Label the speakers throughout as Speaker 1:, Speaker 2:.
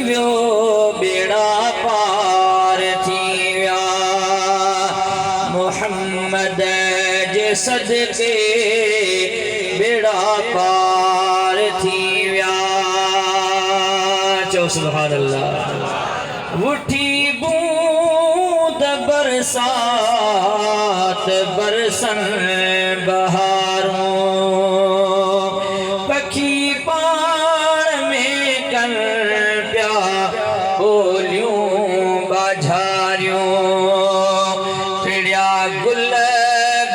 Speaker 1: वियो बेड़ा पार थी विया मोहम्मद जे सदके बेड़ा पार थी विया। चो सुभान अल्लाह। उठी बूंद बरसात बरसन बहारों पखी पाण में कर प्या बोलियों बाझारियों फिरिया गुल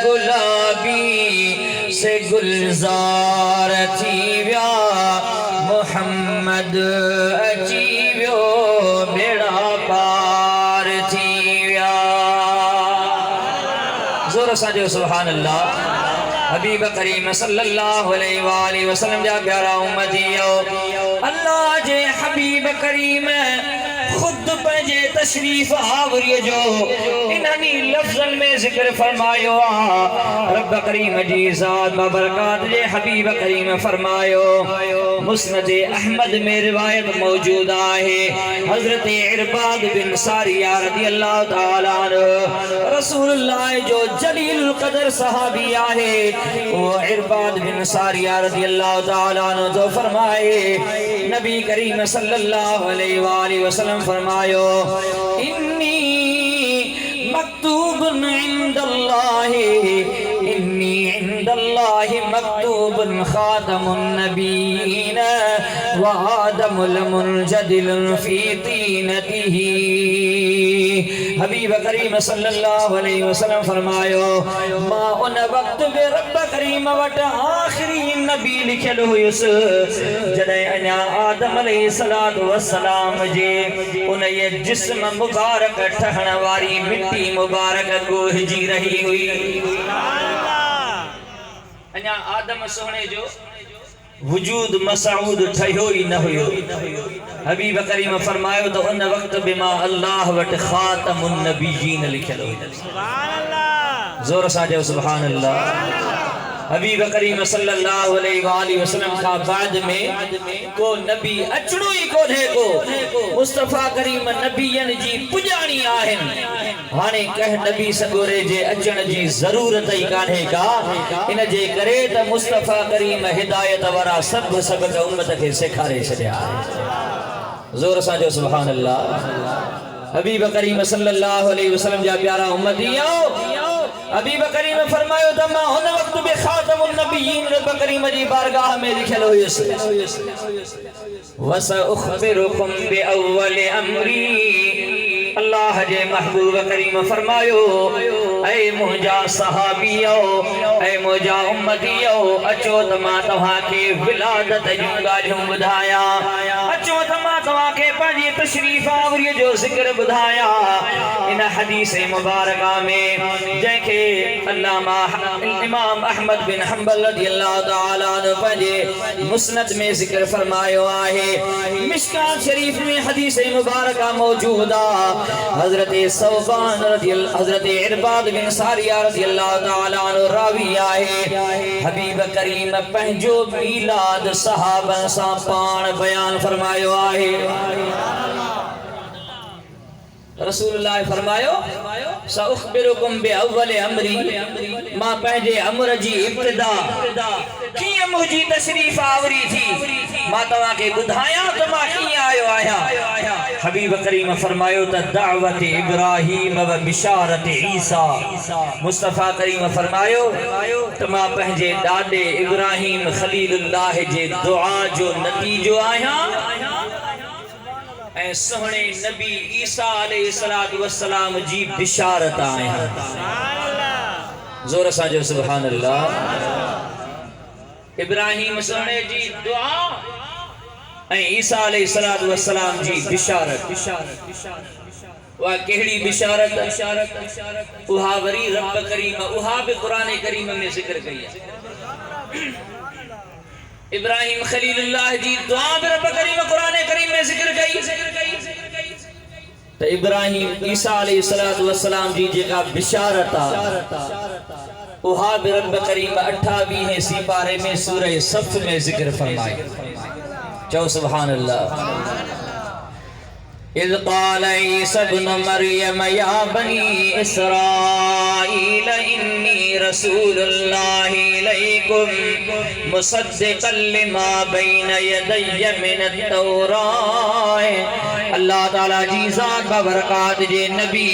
Speaker 1: गुलाबी से गुलजार थी व्या मोहम्मद अची व्यो बेड़ा पार थी व्या। जोर सां जो सुभान अल्लाह। हबीब करीम सल्लल्लाहु अलैहि वसल्लम जा प्यारा उम्मतियो अल्लाह जे हबीब करीम खुद पंहिंजे तशरीफ आवरी जो इन्हनी लफ्ज़न में जिक्र फरमायो रब करीम जी ज़ात बबरकात जे हबीब करीम फरमायो मुस्नद अहमद में रिवायत मौजूद है हजरत इरबाद बिन सारिया रज़ियल्लाहु ताला अन्हु रसूलुल्लाह जो जलील कदर सहाबी है वो इरबाद बिन सारिया रज़ियल्लाहु ताला अन्हु जो फरमाए नबी करीम सल्लल्लाहु अलैहि वसल्लम फरमायो इन्नी मक्तूबुन इंदल्लाहि इन्नी इंदल्लाहि मक्तूबुन खातमुन नबीयीन व आदमुल मुनजदिलुन फी तीनतिही। हबीब करीम सल्लल्लाहु अलैहि वसल्लम फरमायो मां उन वक्त बे रब करीम वट आखिरी नबी लिखल हुयुस जदे अना आदम अलैहिस्सलातु वस्सलाम जे उन ये जिस्म मुबारक ठहण वारी मिट्टी मुबारक गोहजी रही हुई। अना आदम सोहणे जो वजूद मसऊद ठहियो ही न हुयो। हबीब करीम फरमायो तो उन वक्त बिमा अल्लाह वट खातमुन नबीयीन लिखल हो। सुभान अल्लाह। जोर सां जो सुभान अल्लाह। हबीब करीम सल्लल्लाहु अलैहि वसल्लम का बाद में को नबी अचणो ही कोने को मुस्तफा करीम नबीयन जी पुजाणी आहन हाने कह नबी सगोरे जे अचण जी जरूरत ही कान्हे का इन जे करे त मुस्तफा करीम हिदायत वारा सब सबक उम्मत के सिखारे छड्या। जोर सां जो सुभान अल्लाह। हबीब करीम सल्लल्लाहु अलैहि वसल्लम जा प्यारा उम्मतियो हबीब करीम फरमायो त मां हुन वक्त बे खातमुन नबीयीन रब करीम जी बारगाह में लिखल हुयुस वस उखबिरुकुम बि अव्वल अमरी। अल्लाह जे महबूब करीम फरमायो ऐ मुंजा सहाबियो ऐ मुंजा उम्मतियो अचो त मां तव्हां के विलादत जूं ॻाल्हियूं ॿुधाया अचो त मां तव्हां के पंहिंजी तशरीफ आवरी जो ज़िक्र ॿुधाया। इन हदीस मुबारका में जंहिंखे अल्लामा इमाम अहमद बिन हंबल रज़ियल्लाहु ताला अन्हु पंहिंजे मुस्नद में ज़िक्र फरमायो आहे। मिशकात शरीफ में हदीस मुबारका मौजूद आहे। हजरत सौबान हजरत इरबाद बिन सारिया रज़ियल्लाहु ताला अन्हु रावी आहे। हबीब करीम पंहिंजो मीलाद सहाबन सां पाण बयान फरमायो आहे। रसूलुल्लाह फरमायो सउखबिरुकुम बि अव्वल अमरी मां पंहिंजे अमर जी इब्तिदा कीअं मुंहिंजी तशरीफ आवरी थी मां तव्हां खे ॿुधायां त मां कीअं आयो आहियां। हबीब करीम फरमायो त दावत इब्राहीम व बिशारत ईसा। मुस्तफा करीम फरमायो त मां पंहिंजे ॾाॾे इब्राहीम खलीलुल्लाह जे दुआ जो नतीजो आहियां ऐं सोहणे नबी ईसा अलैहिस्सलातु वस्सलाम जी बिशारत आहियां। जोर सां जो सुभान अल्लाह। इब्राहीम सोहणे जी दुआ ऐं ईसा अलैहिस्सलातु वस्सलाम जी बिशारत। वह केड़ी बिशारत उहा वरी रब करीम उहा भी कुरान करीम में जिक्र कई है। इब्राहिम खलीलुल्लाह जी दुआ भी रब करीम कुरान करीम में जिक्र कई। तो इब्राहिम ईसा अलैहिस्सलातु वस्सलाम जी जेका बिशारत आ उहा भी रब करीम 28 सिपारे में सूरह सफ में जिक्र फरमाई। चो सुभान अल्लाह। इज़ क़ाल ईसा इब्न मरियम या बनी इस्राईल इन्नी रसूलुल्लाहि इलैकुम मुसद्दिक़न लिमा बैन यदैय मिनत-तौरात। अल्लाह ताला जी ज़ात बबरकात जे नबी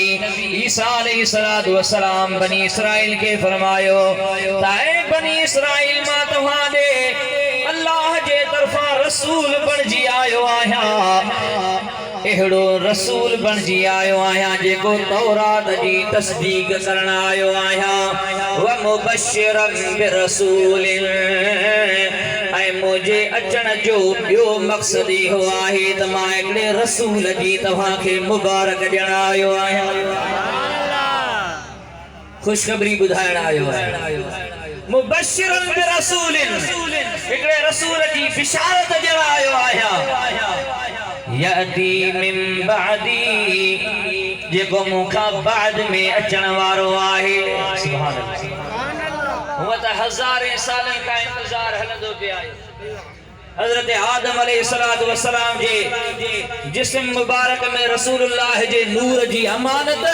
Speaker 1: ईसा अलैहिस्सलातु वस्सलाम बनी इसराइल के फरमायो ताए बनी इसराइल मा तव्हां दे अल्लाह जे तरफा रसूल बणजी आयो आहियां। एड़ो रसूल बणजी आयो आहियां जेको तौरात जी तस्दीक करण आयो आहियां। व मुबश्शिरन बिरसूलिन ऐं मुझे अचण जो ॿियो मक़सद इहो आहे त मां हिकिड़े रसूल जी तव्हांखे मुबारक ॾियण आयो आहियां, ख़ुशख़बरी ॿुधाइण आयो आहियां। मुबश्शिरन बिरसूलिन हिकिड़े रसूल जी बिशारत ॾियण आयो आहियां। यअती मिन बअदी जेको मूंखां बाद में अचण वारो आहे। सुभान अल्लाह। हुअ त हज़ारे सालनि खां इंतज़ार हलंदो पियो आहे। हज़रत आदम अलैहिस्सलातु वस्सलाम जे जिस्म मुबारक में रसूलुल्लाह जे नूर जी अमानत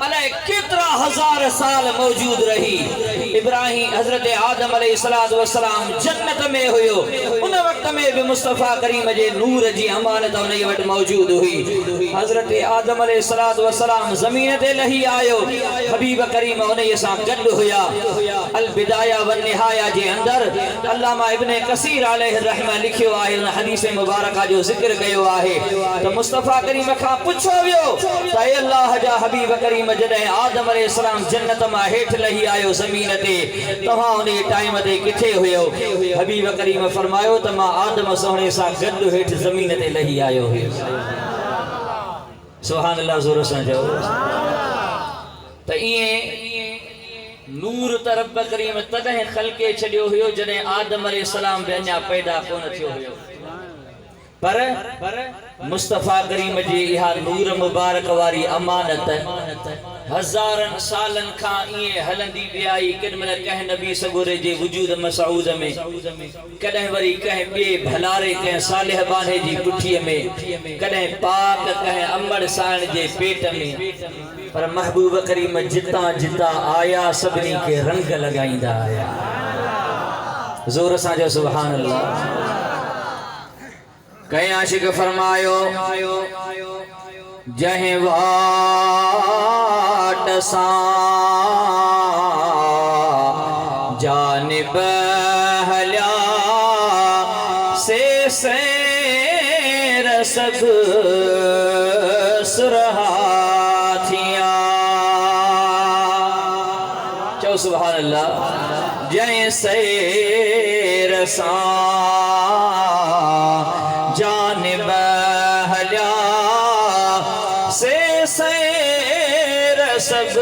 Speaker 1: अलाए केतिरा हज़ार साल मौजूद रही। इब्राहिम हज़रत आदम अलैहिस्सलातु वस्सलाम जन्नत में हुयो, उन वक्त में भी मुस्तफ़ा करीम जे नूर जी अमानत उन वटि मौजूद हुई। हज़रत आदम अलैहिस्सलातु वस्सलाम ज़मीन ते लही आयो, हबीब करीम उन सां गॾु हुया। अल बिदाया व निहाया जे अंदर अल्लामा इब्न कसीर अलैहि रहमा लिखियो आहे, उन हदीस मुबारका जो ज़िक्र कयो आहे त मुस्तफ़ा करीम खां पुछो वियो त अल्लाह जा हबीब करीम जॾहिं आदम अलैहिस्सलाम जन्नत मां हेठि लही आयो ज़मीन ते तव्हां उन टाइम ते किथे हुयो? हबीब करीम फरमायो त मां आदम सोहणे सां गॾु हेठि ज़मीन ते लही आयो हुयो। सुभान अल्लाह, ज़ोर सां चओ त ईअं नूर त रब करीम तॾहिं ख़ल्क़े छॾियो हुयो जॾहिं आदम अलैहिस्सलाम बि अञा पैदा कोन थियो हुयो। पर मुस्तफ़ा करीम जी इहा नूर मुबारक वारी अमानत हज़ारनि सालनि खां ईअं हलंदी पई आई। केॾीमहिल कंहिं नबी सगोरे जे वजूद मसऊद में, कॾहिं वरी कंहिं ॿिए भलारे कंहिं सालिह बाने जी कुठीअ में, कॾहिं पाक कंहिं अमड़ साइण जे पेट में। पर महबूब करीम जितां जितां आया सभिनी खे रंग लॻाईंदा आया। ज़ोर सां जो सुभान अल्लाह। कंहिं आशिक़ फरमायो जंहिं वाट सां जानिब हलिया से सैर सब सुरहा थिया। चओ सुभान अल्लाह। जंहिं सैर सां जानिब हलिया से सैर सब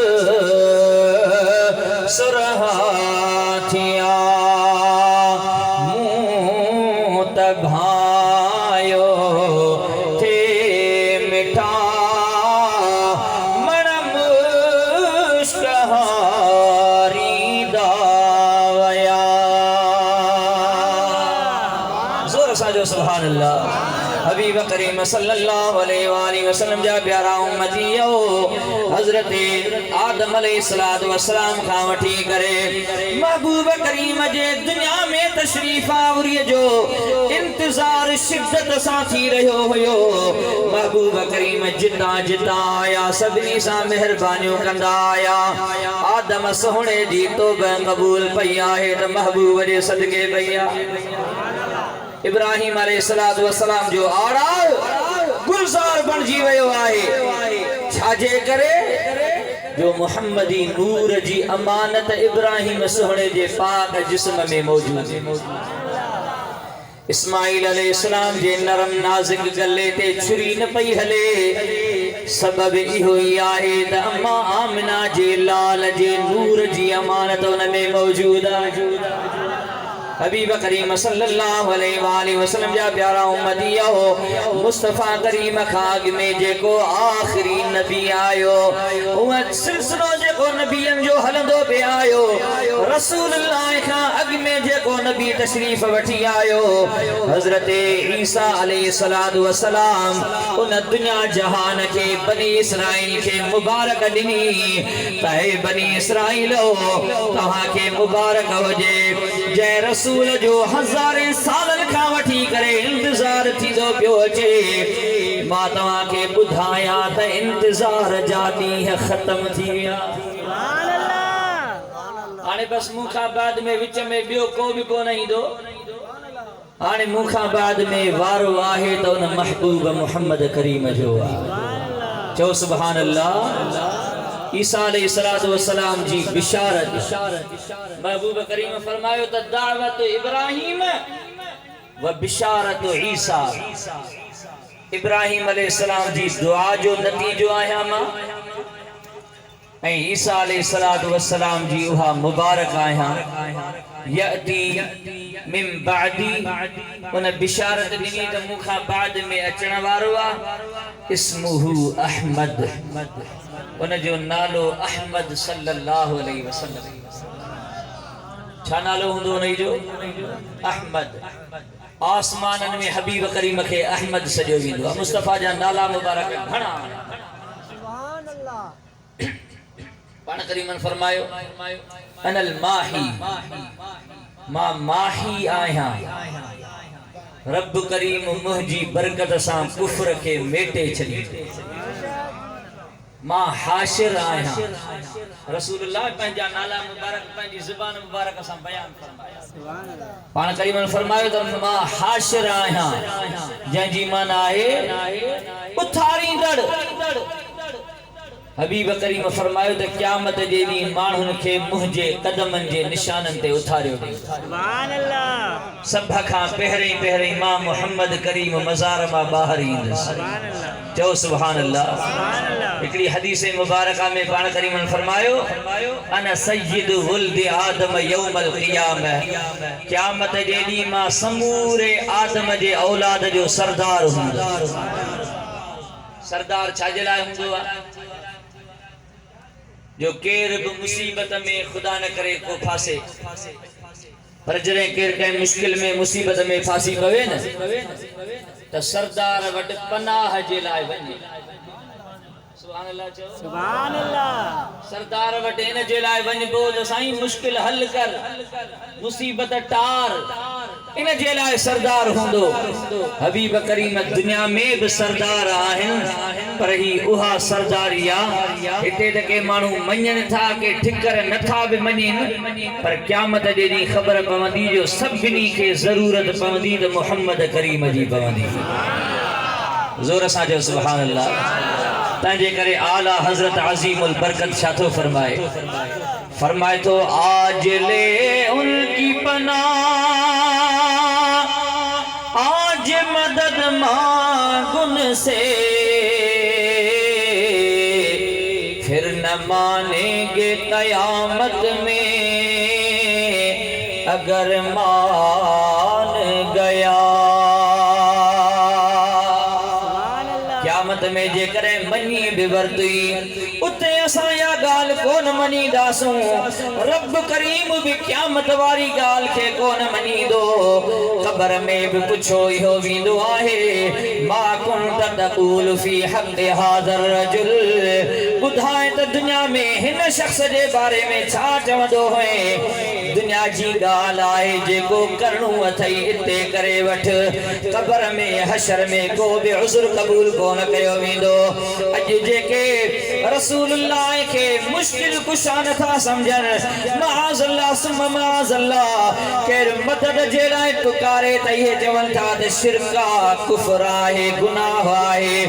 Speaker 1: सुरहा थिया। मुँह तभायो थे मिठा मन मुश्कहारी दावया। जोर सा जो सुभान अल्लाह। हबीब करीम सल्लल्लाहु अलैहि वसल्लम जा प्यारा उम्मतियो हज़रत आदम अलैहिस्सलातु वस्सलाम खां वठी करे महबूब करीम जे दुनिया में तशरीफ़ आवरीअ जो इंतज़ार शिद्दत सां थी रहियो हुयो। महबूब करीम जितां जितां आया सभिनी सां मेहरबानियूं कंदा आया। आदम सोहणे जी तौबा क़बूल पई आहे त महबूब जे सदके पई आहे। इब्राहिम अलैहिस्सलातु वस्सलाम जो आड़ा गुलजार बणजी वियो आहे। छाजे करे जो मुहम्मदी नूर जी अमानत इब्राहिम सोहणे जे पाक जिस्म में मौजूद है। इस्माइल अलैहिस्सलाम जे नरम नाज़िक गले ते छुरी न पई हले, सबब इहो ई आहे त अम्मा आमिना जे लाल जे नूर जी अमानत उन में मौजूद आहे। हबीब करीम सल्लल्लाहु अलैहि वसल्लम जा प्यारा उम्मती हो मुस्तफा करीम खाग में जेको आखिरी नबी आयो उह सिलसिलो जेको नबियन जो हलंदो पे आयो रसूलुल्लाह खां अग में जेको नबी तशरीफ वठी आयो हजरत ईसा अलैहि सलातु व सलाम उन दुनिया जहान के बनी इसराइल के मुबारक दिनी तहे बनी इसराइल तहां के मुबारक होजे जय रसूल जो हज़ारे सालन का वठी करे इंतजार थी दो पियो अचे मां तव्हां के बुधाया त इंतजार जाती है खत्म थी गया सुभान अल्लाह हाने बस मुखा बाद में विच में बियो को भी को नहीं दो हाने मुखा बाद में वारो आहे तो उन महबूब मोहम्मद करीम जो चो सुभान अल्लाह ईसा अलैहिस्सलातु वस्सलाम जी बिशारत महबूब करीम फरमायो त दावत इब्राहिम व बिशारत ईसा इब्राहिम अलैहिस्सलाम जी दुआ जो नतीजो आया मां ऐ ईसा अलैहिस्सलातु वस्सलाम जी उहा मुबारक आया यअती मिन बादी उन बिशारत दिनी त मुखा बाद में अचण वारो आ इस्मुहु अहमद उन जो नालो अहमद सल्लल्लाहु अलैहि वसल्लम छा नालो हुंदो उन जो अहमद आसमानन में हबीब करीम के अहमद सजो विंदो मुस्तफा जा नाला मुबारक घणा सुभान अल्लाह पाण करीमन फरमायो अनल माही मां माही आया रब करीम मुंहिंजी बरकत सां कुफ्र के मेटे छॾी मां हाशिर आया रसूलुल्लाह पंहिंजा नाला मुबारक पंहिंजी ज़ुबान मुबारक सां बयान फरमाया सुभान अल्लाह पाण करीमन फरमायो त मां हाशिर आया जंहिंजी माना आहे उथारींदड़ हबीब करीम फरमायो त क़यामत जे ॾींहुं माण्हुनि खे मुंहिंजे कदमनि जे निशाननि ते उथारियो वेंदो सुभान अल्लाह सभ खां पहिरीं मां मोहम्मद करीम मज़ार मां ॿाहिरि ईंदुसि सुभान अल्लाह चओ सुभान अल्लाह सुभान अल्लाह हिकिड़ी हदीस मुबारका में पाण करीमन फरमायो अना सय्यिदु वुल्द आदम यौमल क़ियामह क़यामत जे ॾींहुं मां समूरे आदम जे औलाद जो सरदार हूंदुसि सरदार छाजे लाइ हूंदो आहे जो केर भी मुसीबत में खुदा न करे को फासे पर जरे केर के मुश्किल में मुसीबत में फासी पवे न त सरदार वट पनाह जे लाए वने सुभान अल्लाह चो सुभान अल्लाह सरदार वट इन जे लाए वनबो त साईं मुश्किल हल कर मुसीबत टार इन जे लाए सरदार हुंदो हबीब करीम दुनिया में भी सरदार आहिन पर ही उहा सरदारिया इते त के मानू मञन था के ठिकर नथा भी मञन पर क़यामत जे दी खबर पवंदी जो सभिनी के जरूरत पवंदी त मोहम्मद करीम जी पवंदी जोर सां जो सुभान अल्लाह तंजे करे आला हजरत अजीमुल बरकत छातो फरमाए तो आज ले उनकी पनाह आज मदद मांगुन से फिर न मानेंगे कयामत में अगर मान गया क़यामत में जे करे मनी भी वरती उते असा या गाल कोन मनी दासू रब करीम भी क़यामत वारी गाल के कोन मनी दो कब्र में भी पुछो इहो विंदो आहे मा कुंत तक़ूल फी हक़ हाज़र रजुल बुधाए त दुनिया में हिन शख्स जे बारे में छा चवंदो है दुनिया जी गाल आए जेको करणो अथई इते करे वठ कब्र में हशर में को भी उज़्र कबूल कोन कयो वेंदो अज जेके रसूलुल्लाह के मुश्किल कुशा नथा समझन माज़अल्लाह सुम्मा माज़अल्लाह केर मदद जे लाइ पुकारे त इहे चवनि था त शिरका कुफ्र आहे गुनाह आहे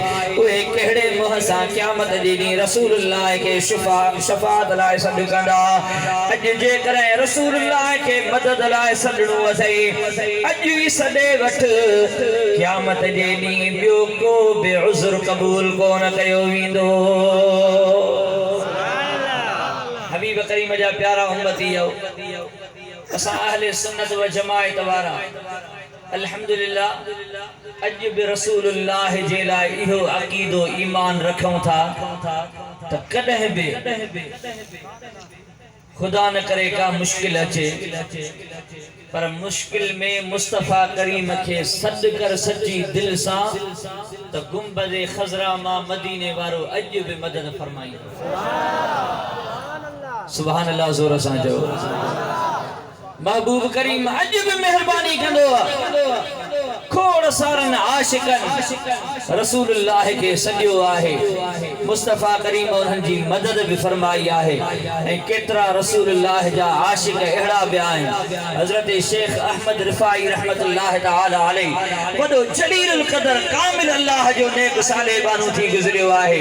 Speaker 1: उहे कहिड़े मुंहं सां क़यामत जे ॾींहुं रसूलुल्लाह के शफ़ाअत लाइ सॾु कंदा अॼु जेकॾहिं रसूलुल्लाह के मदद लाइ सॾणो अथई अॼु ई सॾे वठ क़यामत जे ॾींहुं ॿियो को बि उज़्र कबूल कोन कयो वेंदो हबीब करीम जा प्यारा उम्मती असा अहले सुन्नत व जमाअत वारा अल्हम्दुलिल्लाह अज बि रसूलुल्लाह जे लाइ इहो अक़ीदो ईमान रखूं था त कॾहिं बि खुदा न करे का मुश्किल अचे पर मुश्किल में मुस्तफ़ा करीम के सद कर सच्ची दिल सा तो गुंबद खजरा मां मदीने वारो अज भी मदद फरमाई सुभान अल्लाह जोर सा जो महबूब करीम अज भी मेहरबानी कंदो खोड़ सारन आशिकन रसूलुल्लाह के सजो आहे मुस्तफ़ा करीम उन्हनि जी मदद भी फरमाई आहे ऐं केतरा रसूलुल्लाह जा आशिक अहिड़ा बि आहिनि हज़रत शेख अहमद रिफाई रहमतुल्लाह तआला अलैहि वॾो जलीलुल क़दर कामिल अल्लाह जो नेक साले बानू थी गुज़रियो आहे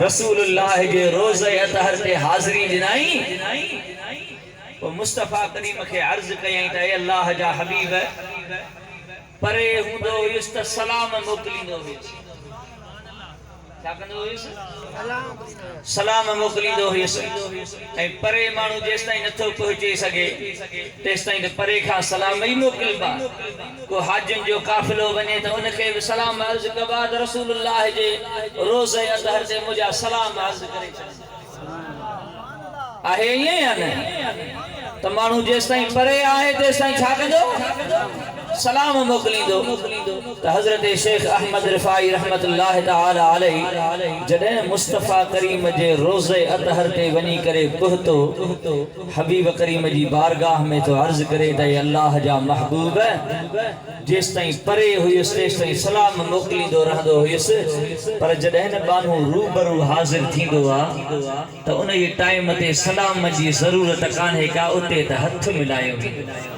Speaker 1: रसूलुल्लाह जे रोज़े अतहर ते हाज़िरी ॾिनाई वो मुस्तफ़ा करीम के अर्ज़ कयई त ए अल्लाह जा हबीब परे हूंदो हुयुसि त सलाम मोकिलींदो हुयुसि छा कंदो हुयुसि सलाम मोकिलींदो हुयुसि ऐं परे माण्हू जेसिताईं नथो पहुचे सघे तेसिताईं त परे खां सलाम ई मोकिलबा को हाजियुनि जो काफ़िलो वञे त उनखे बि सलाम अर्ज़ कबा त रसूलुल्लाह जे रोज़े अतहर ते मुंहिंजा सलाम अर्ज़ करे आहे ईअं या न त माण्हू जेसिताईं परे आहे तेसिताईं छा कंदो सलाम मोकिलींदो त हज़रत शेख अहमद रिफाई रहमतुल्लाह तआला अलैहि जॾहिं मुस्तफ़ा करीम जे रोज़े अतहर ते वञी करे पहुतो हबीब करीम जी बारगाह में तो अर्ज़ करे त अल्लाह जा महबूब जेसिताईं परे हुयुसि तेसिताईं सलाम मोकिलींदो रहंदो हुयुसि पर जॾहिं न बानू रूबरू हाज़िर थींदो आहे त उन ई टाइम ते सलाम जी ज़रूरत कान्हे का उते त हथ मिलायो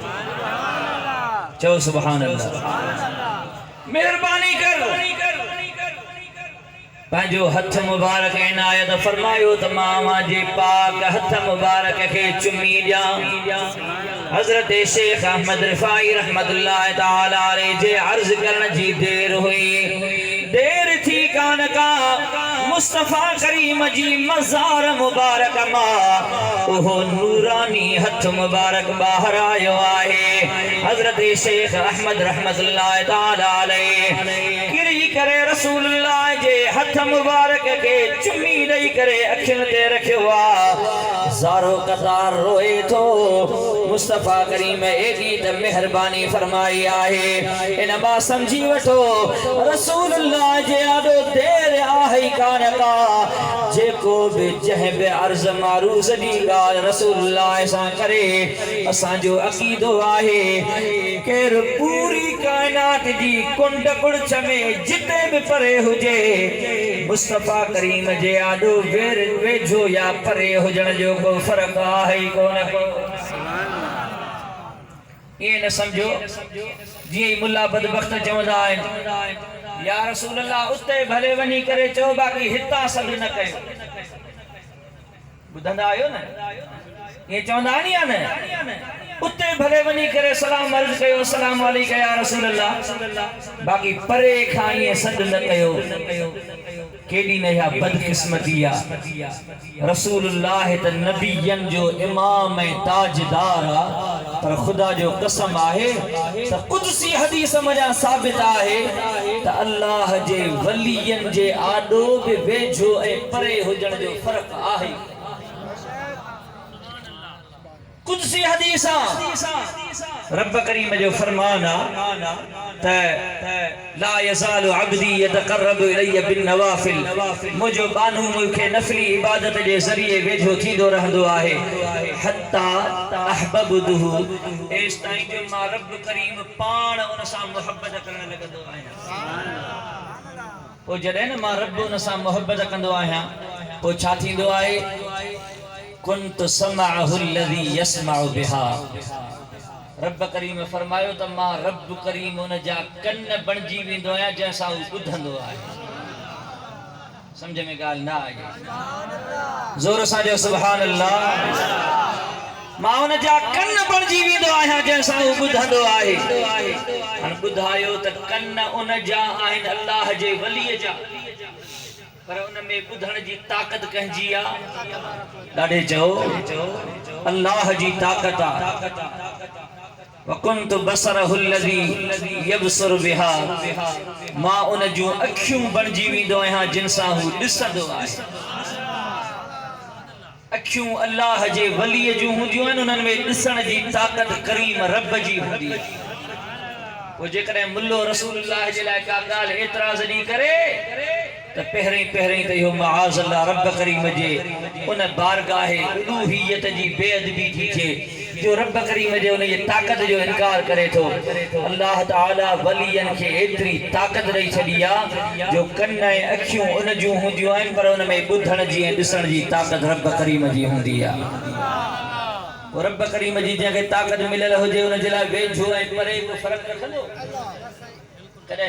Speaker 1: चो सुभान अल्लाह मेहरबानी कर पंहिंजो हथ मुबारक इनायत फरमायो त मां जे पाक हथ मुबारक के चुमी ॾियां हज़रत शेख अहमद रिफाई रहमतुल्लाह तआला अलैहि जे अर्ज़ करण जी देर थी कान का मुस्तफ़ा करीम जी मज़ार मुबारक मां ओहो नूरानी हथ मुबारक बाहर आयो आहे हज़रत शेख अहमद रहमतुल्लाह तआला अलैहि किरी करे रसूलुल्लाह जे हथ मुबारक के चुमी ॾेई करे अखियुनि ते रखियो आहे ज़ारो कतार रोए थो मुस्तफ़ा करीम एॾी त मेहरबानी फरमाई आहे इन मां समझी वठो रसूलुल्लाह जे आॾो देर आहे कान का जेको बि जंहिं बि अर्ज़ मारूज़ जी ॻाल्हि रसूलुल्लाह सां करे असांजो अक़ीदो आहे केरु पूरी काइनात जी कुंड कुड़च में जिते भी परे हुजे मुस्तफ़ा करीम जे आॾो वेझो या परे हुजण जो को फ़र्क़ आहे ई कोन को ये न समझो जी मुल्ला बदबख्त चवंदा आहिनि या रसूल अल्लाह उते भले वञी करे चओ बाक़ी हितां सॾु न कयो ॿुधंदा आहियो न ये चवंदा आहिनि या न उते भले वञी करे सलाम अर्ज़ कयो अस्सलाम वालेकुम या रसूल अल्लाह बाक़ी परे खां ये सॾु न कयो केडी नया बदकिस्मती रसूलुल्लाह त नबियन जो इमाम ऐं ताजदार पर खुदा जो कसम आहे त कुदसी हदीस मजा साबित आहे त अल्लाह जे वलियन जे आॾो बि वेझो ऐं परे हुजण जो फ़र्क़ आहे कुदसी हदीसा रब करीम जो फरमान त ला यज़ालु अब्दी यतक़र्रबु इलैया बिन नवाफिल मुझो बानू मुखे नफली इबादत जे ज़रिए वेझो थींदो रहंदो आहे हत्ता अहबबुहु एस ताईं जो मां रब करीम पाण उन सां मोहब्बत करण लॻंदो आहियां पोइ जॾहिं न मां रब उन सां मोहब्बत कंदो आहियां पोइ छा थींदो आहे कुंत समाअहु الذي يسمع بها रब करीम फरमायो त मां रब करीम उन जा कन बणजी वेंदो आहियां जंहिंसां हू ॿुधंदो आहे समझ में ॻाल्हि न आई ज़ोर सां जो सुभान अल्लाह मां उन जा कन बणजी वेंदो आहियां जंहिंसां हू ॿुधंदो आहे हाणे ॿुधायो त कन उन जा आहिनि अल्लाह जे वलीअ जा पर उन में ॿुधण जी ताक़त कंहिंजी आहे ॾाढे चओ अल्लाह जी ताकत आ वकुंतु बसरहुल्लज़ी यबसुरु बिहा मां उन जूं अखियूं बणजी वेंदो आहियां जिन सां हू ॾिसंदो आहे अखियूं अल्लाह जे वलीअ जूं हूंदियूं आहिनि उन्हनि में ॾिसण जी ताक़त करीम रब जी हूंदी आहे पोइ जेकॾहिं मुल्लो रसूलुल्लाह जे लाइ का ॻाल्हि एतिराज़ ॾी करे त पहिरीं त इहो मआज़ अल्लाह रब करीम जे उन बारगाह उलूहियत जी बेअदबी थी थिए जो रब करीम जे उन जी ताक़त जो इनकार करे थो अल्लाह ताला वलियन खे एतिरी ताक़त ॾेई छॾी आहे जो कन ऐं अखियूं उन जूं हूंदियूं आहिनि पर उन में ॿुधण जी ऐं ॾिसण जी ताक़त रब करीम जी हूंदी आहे पोइ रब करीम जी जंहिंखे ताक़त मिलियल हुजे उन जे लाइ वेझो ऐं परे को फ़र्क़ु रखंदो कॾहिं